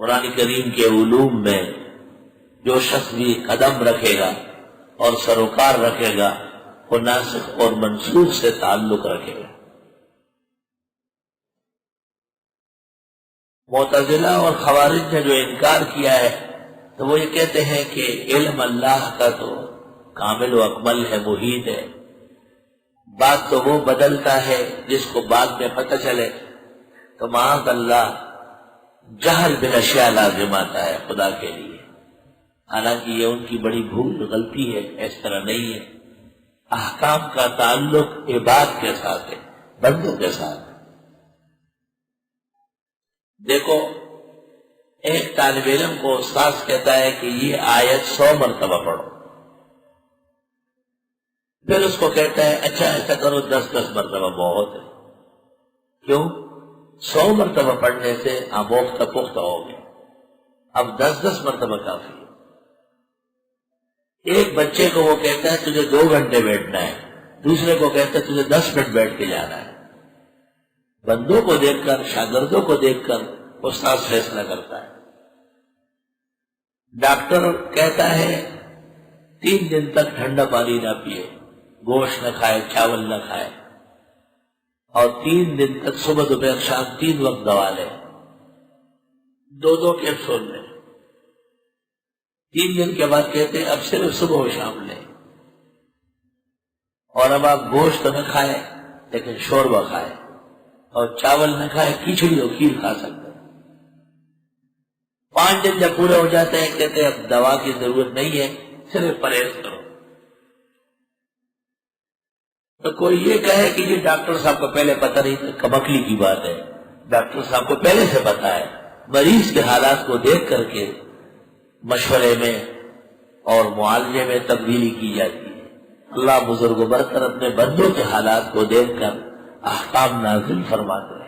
قرآن کریم کے علوم میں جو شخص بھی قدم رکھے گا اور سروکار رکھے گا وہ ناسخ اور منسوخ سے تعلق رکھے گا۔ معتزلہ اور خوارج نے جو انکار کیا ہے تو وہ یہ کہتے ہیں کہ علم اللہ کا تو کامل و اکمل ہے، محیط ہے، بات تو وہ بدلتا ہے جس کو بعد میں پتہ چلے، تو معاذ اللہ جہل بالاشیاء لازم آتا ہے خدا کے لیے۔ حالانکہ یہ ان کی بڑی بھول غلطی ہے، اس طرح نہیں ہے۔ احکام کا تعلق عباد کے ساتھ ہے، بندوں کے ساتھ۔ دیکھو، ایک طالب علم کو استاذ کہتا ہے کہ یہ آیت 100 مرتبہ پڑھو، پھر اس کو کہتا ہے اچھا ایسا کرو 10 مرتبہ بہت ہے۔ کیوں؟ 100 مرتبہ پڑھنے سے آموختہ پختہ ہو گیا، اب 10 مرتبہ کافی ہے۔ ایک بچے کو وہ کہتا ہے تجھے 2 گھنٹے بیٹھنا ہے، دوسرے کو کہتا ہے تجھے 10 منٹ بیٹھ کے جانا ہے۔ بندوں کو دیکھ کر، شاگردوں کو دیکھ کر استاد فیصلہ کرتا ہے۔ ڈاکٹر کہتا ہے 3 دن تک ٹھنڈا پانی نہ پیے، گوشت نہ کھائے، چاول نہ کھائے، اور 3 دن تک صبح دوپہر شام 3 وقت دوا لے، 2 کیپسول لے۔ 3 دن کے بعد کہتے ہیں اب صرف صبح و شام لیں، اور اب آپ گوشت نہ کھائے لیکن شوربہ کھائے، اور چاول نہ کھائے، کھچڑی اور کھیر کھا سکتے۔ 5 دن جب پورے ہو جاتے ہیں کہتے ہیں اب دوا کی ضرورت نہیں ہے، صرف پرہیز کرو۔ تو کوئی یہ کہے کہ یہ ڈاکٹر صاحب کو پہلے پتہ نہیں تھا، کمکلی کی بات ہے۔ ڈاکٹر صاحب کو پہلے سے پتہ ہے، مریض کے حالات کو دیکھ کر کے مشورے میں اور معالجے میں تبدیلی کی جاتی ہے۔ اللہ بزرگ و برتر اپنے بندوں کے حالات کو دیکھ کر احکام نازل فرماتے ہیں۔